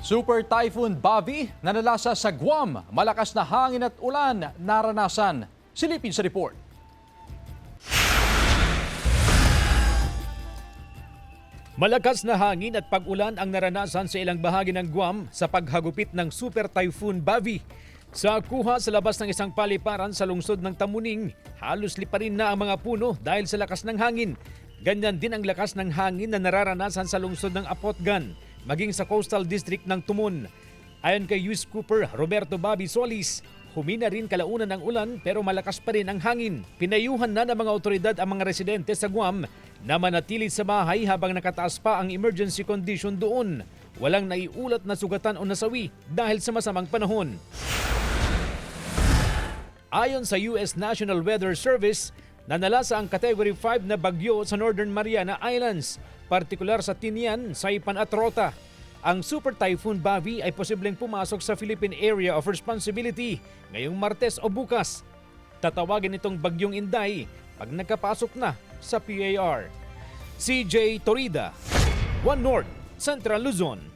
Super Typhoon Bobby nanalasa sa Guam. Malakas na hangin at ulan naranasan. Silipin sa report. Malakas na hangin at pag-ulan ang naranasan sa ilang bahagi ng Guam sa paghagupit ng Super Typhoon Bobby. Sa kuha sa labas ng isang paliparan sa lungsod ng Tamuning, halos liparin na ang mga puno dahil sa lakas ng hangin. Ganyan din ang lakas ng hangin na nararanasan sa lungsod ng Apotgan, maging sa coastal district ng Tumon. Ayon kay US Cooper Roberto Bobby Solis, humina rin kalaunan ng ulan pero malakas pa rin ang hangin. Pinayuhan na ng mga otoridad ang mga residente sa Guam na manatili sa bahay habang nakataas pa ang emergency condition doon. Walang naiulat na sugatan o nasawi dahil sa masamang panahon. Ayon sa US National Weather Service, nanalasa ang Category 5 na bagyo sa Northern Mariana Islands, partikular sa Tinian, Saipan at Rota. Ang Super Typhoon Bobby ay posibleng pumasok sa Philippine Area of Responsibility ngayong Martes o bukas. Tatawagin itong bagyong Inday pag nagkapasok na sa PAR. CJ Torida, One North, Central Luzon.